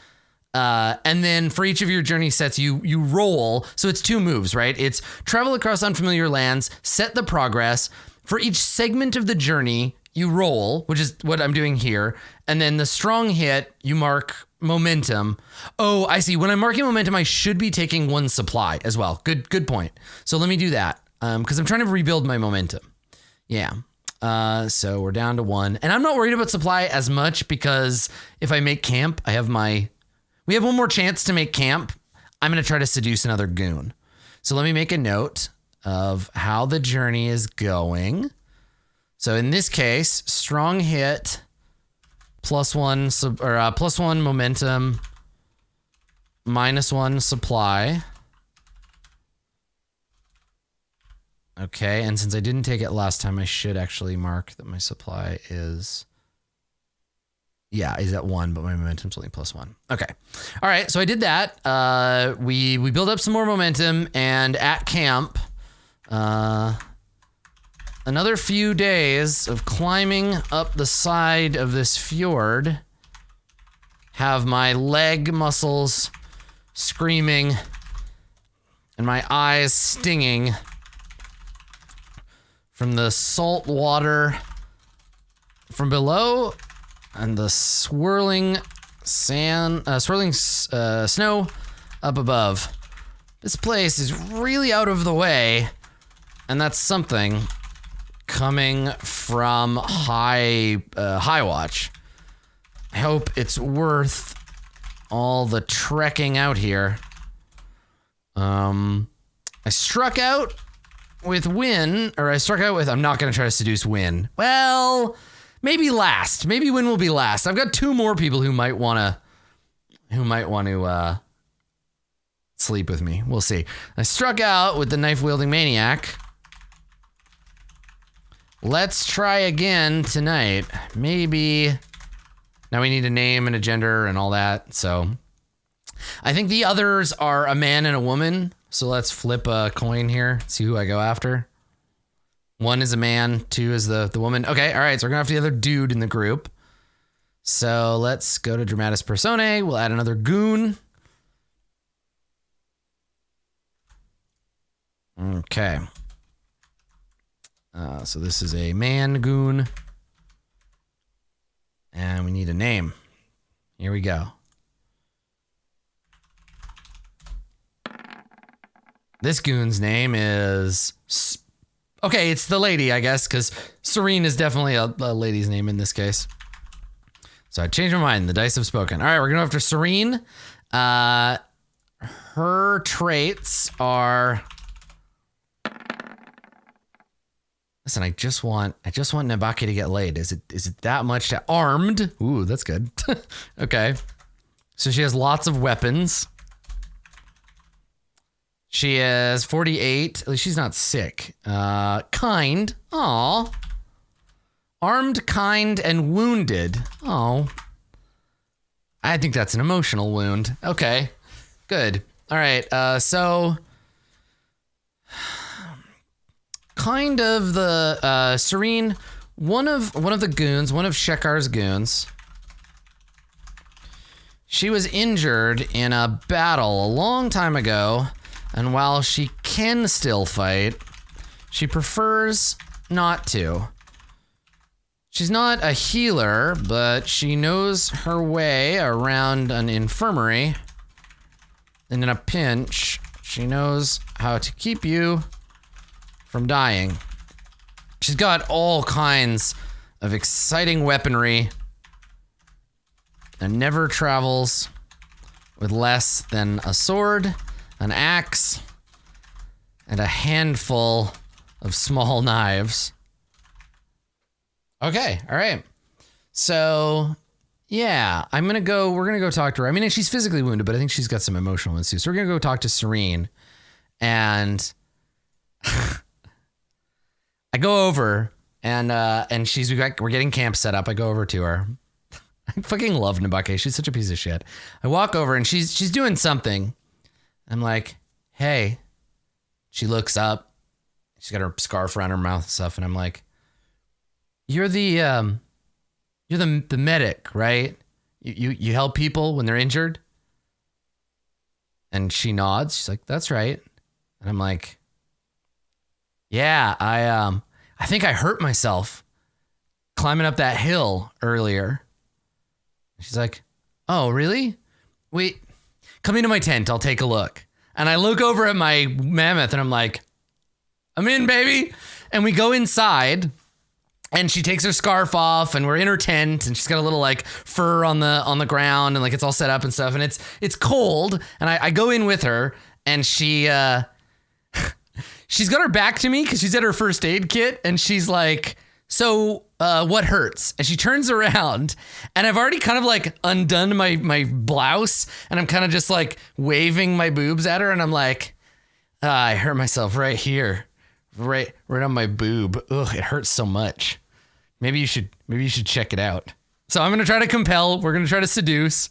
And then for each of your journey sets, you roll. So it's 2 moves, right? It's travel across unfamiliar lands, set the progress. For each segment of the journey, you roll, which is what I'm doing here. And then the strong hit, you mark momentum. Oh, I see. When I'm marking momentum, I should be taking 1 supply as well. Good point. So let me do that because I'm trying to rebuild my momentum. Yeah. So we're down to 1. And I'm not worried about supply as much because if I make camp, we have 1 more chance to make camp. I'm going to try to seduce another goon. So let me make a note of how the journey is going. So in this case, strong hit, +1 momentum, -1 supply. Okay, and since I didn't take it last time, I should actually mark that my supply is... Yeah, he's at 1, but my momentum's only +1. Okay. All right, so I did that. We built up some more momentum, and at camp, another few days of climbing up the side of this fjord have my leg muscles screaming and my eyes stinging from the salt water from below and the swirling snow up above. This place is really out of the way, and that's something coming from High Watch. I hope it's worth all the trekking out here. I struck out with Win, or I struck out with, I'm not going to try to seduce Win. Well, maybe last. Maybe Win will be last. I've got 2 more people who might want to sleep with me. We'll see. I struck out with the knife-wielding maniac. Let's try again tonight. Maybe. Now we need a name and a gender and all that. So I think the others are a man and a woman. So let's flip a coin here. See who I go after. 1 is a man. 2 is the woman. Okay. All right. So we're going to have the other dude in the group. So let's go to Dramatis Personae. We'll add another goon. Okay. So this is a man goon. And we need a name. Here we go. This goon's name is... Okay, it's the lady, I guess, because Serene is definitely a lady's name in this case. So I changed my mind. The dice have spoken. All right, we're going after Serene. Her traits are... Listen, I just want Nabaki to get laid. Is it that much to armed? Ooh, that's good. Okay. So she has lots of weapons. She is 48. At least she's not sick. Kind. Aw. Armed, kind, and wounded. Oh. I think that's an emotional wound. Okay. Good. All right. So kind of the Serene, one of the goons, one of Shekar's goons. She was injured in a battle a long time ago, and while she can still fight, she prefers not to. She's not a healer, but she knows her way around an infirmary. And in a pinch, she knows how to keep you from dying. She's got all kinds of exciting weaponry and never travels with less than a sword, an axe, and a handful of small knives. Okay, all right. So, Yeah, we're going to go talk to her. I mean, she's physically wounded, but I think she's got some emotional ones too. So we're going to go talk to Serene. And I go over and we're getting camp set up. I go over to her. I fucking love Nabake. She's such a piece of shit. I walk over and she's doing something. I'm like, hey. She looks up. She's got her scarf around her mouth and stuff. And I'm like, you're the medic, right? You help people when they're injured? And she nods. She's like, that's right. And I'm like, yeah, I think I hurt myself climbing up that hill earlier. She's like, oh, really? Wait, come into my tent. I'll take a look. And I look over at my mammoth and I'm like, I'm in, baby. And we go inside and she takes her scarf off and we're in her tent and she's got a little like fur on the ground and like it's all set up and stuff. And it's cold. And I go in with her and she's got her back to me because she's at her first aid kit. And she's like, so what hurts? And she turns around and I've already kind of like undone my blouse and I'm kind of just like waving my boobs at her. And I'm like, I hurt myself right here, right on my boob. Ugh, it hurts so much. Maybe you should check it out. So I'm going to try to compel. We're going to try to seduce.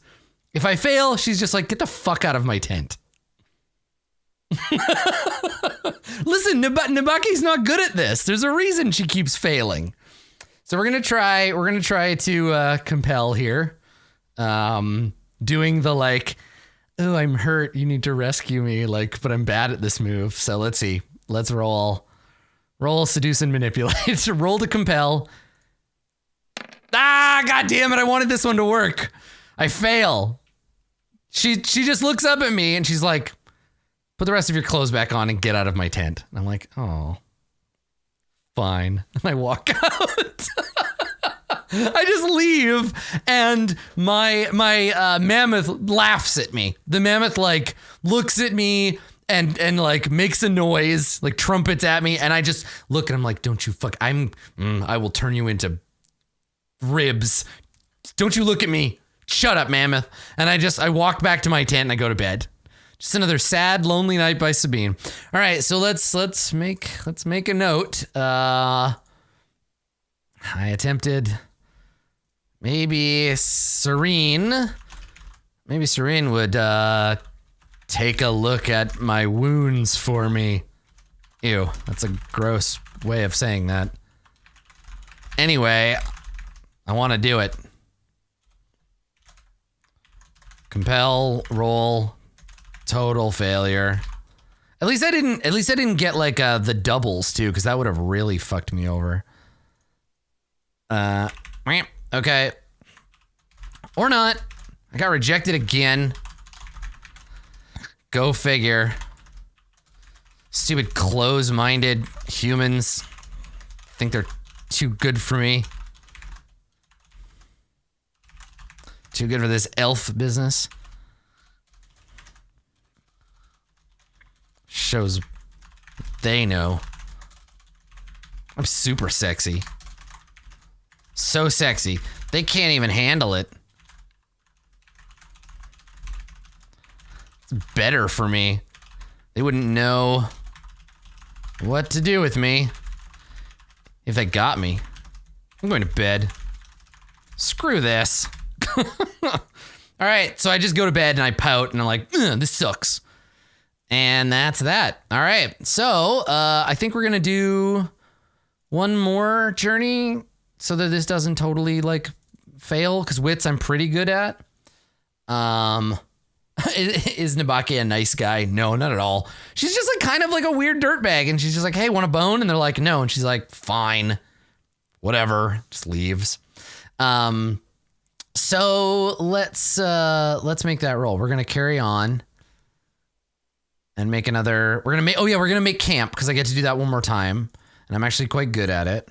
If I fail, she's just like, get the fuck out of my tent. Listen, Nabake's not good at this. There's a reason she keeps failing. So we're gonna try to compel here. Doing the like, oh, I'm hurt. You need to rescue me. Like, but I'm bad at this move. So let's see. Let's roll, seduce and manipulate. Roll to compel. Ah, god damn it! I wanted this one to work. I fail. She just looks up at me and she's like, put the rest of your clothes back on and get out of my tent. And I'm like, oh, fine. And I walk out. I just leave and my mammoth laughs at me. The mammoth like looks at me and like makes a noise, like trumpets at me. And I just look and I'm like, don't you fuck, I will turn you into ribs. Don't you look at me. Shut up, mammoth. And I walk back to my tent and I go to bed. Just another sad, lonely night by Sabine. All right, so let's make a note. I attempted. Maybe Serene would take a look at my wounds for me. Ew, that's a gross way of saying that. Anyway, I want to do it. Compel, roll. Total failure. At least I didn't get like the doubles too, because that would have really fucked me over. Okay. Or not. I got rejected again. Go figure. Stupid close-minded humans think they're too good for me. Too good for this elf business. Shows they know. I'm super sexy. So sexy. They can't even handle it. It's better for me. They wouldn't know what to do with me if they got me. I'm going to bed. Screw this. All right, so I just go to bed and I pout and I'm like, this sucks. And that's that. All right. So I think we're going to do one more journey so that this doesn't totally like fail, because wits I'm pretty good at. Is Nabake a nice guy? No, not at all. She's just like kind of like a weird dirtbag. And she's just like, hey, want a bone? And they're like, no. And she's like, fine, whatever. Just leaves. So let's make that roll. We're going to carry on. And make another, we're gonna make camp, because I get to do that one more time. And I'm actually quite good at it.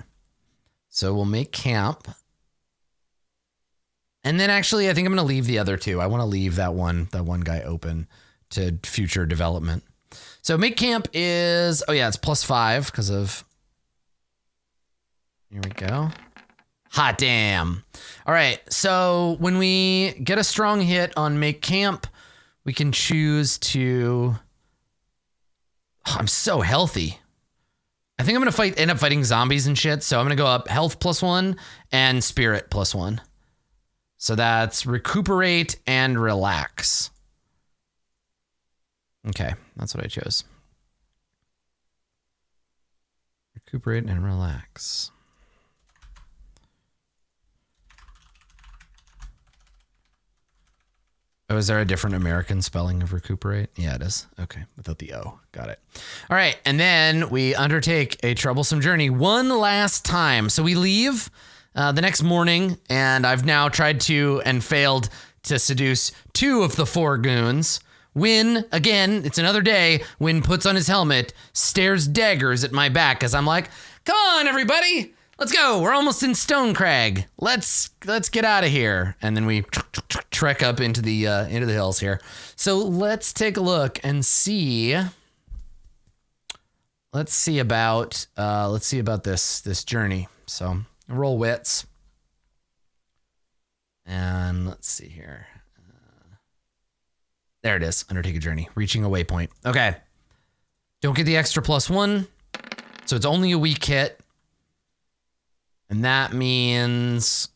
So we'll make camp. And then actually, I think I'm gonna leave the other two. I wanna leave that one guy open to future development. So make camp is, it's +5 because of, here we go. Hot damn. All right, so when we get a strong hit on make camp, we can choose to... Oh, I'm so healthy. I think I'm going to end up fighting zombies and shit, so I'm going to go up health +1 and spirit +1. So that's recuperate and relax. Okay, that's what I chose. Recuperate and relax. Oh, is there a different American spelling of recuperate? Yeah, it is. Okay, without the O. Got it. All right, and then we undertake a troublesome journey one last time. So we leave the next morning, and I've now tried to and failed to seduce 2 of the 4 goons. Wynn, again, it's another day. Wynn puts on his helmet, stares daggers at my back as I'm like, come on, everybody. Let's go. We're almost in Stonecrag. Let's get out of here. And then we trek up into the hills here. So let's take a look and see. Let's see about this journey. So roll wits. And let's see here. There it is. Undertake a journey. Reaching a waypoint. Okay. Don't get the extra +1. So it's only a weak hit. And that means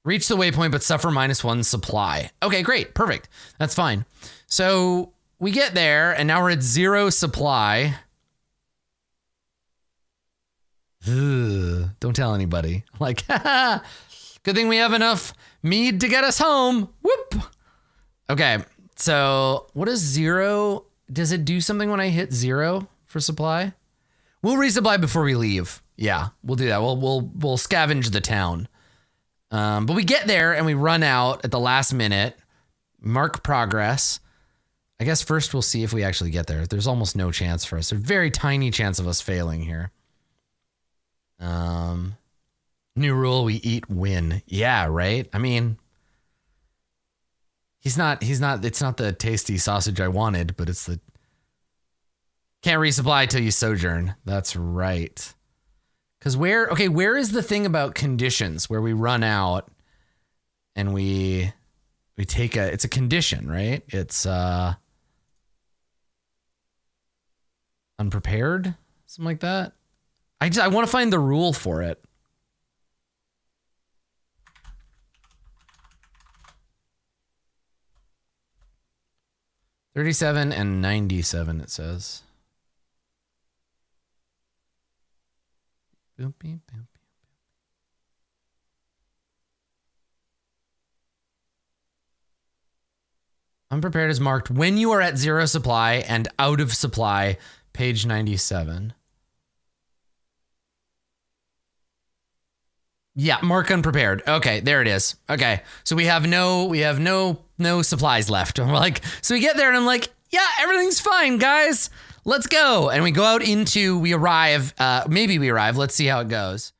reach the waypoint, but suffer -1 supply. Okay, great. Perfect. That's fine. So we get there, and now we're at 0 supply. Ugh, don't tell anybody. Like, good thing we have enough mead to get us home. Whoop. Okay, so what is 0? Does it do something when I hit 0 for supply? We'll resupply before we leave. Yeah, we'll do that. We'll scavenge the town. But we get there and we run out at the last minute. Mark progress. I guess first we'll see if we actually get there. There's almost no chance for us. There's a very tiny chance of us failing here. New rule, we eat win. Yeah, right? I mean, it's not the tasty sausage I wanted, but it's the can't resupply till you sojourn. That's right. Because where is the thing about conditions where we run out and we take it's a condition, right? It's unprepared, something like that. I want to find the rule for it. $37 and $97, it says. Boop, beep, boop, beep. Unprepared is marked when you are at 0 supply and out of supply, page 97. Yeah, mark unprepared. Okay, there it is. Okay, so we have no supplies left. And we're like, so we get there and I'm like, yeah, everything's fine, guys. Let's go. And we go out we arrive. Maybe we arrive. Let's see how it goes.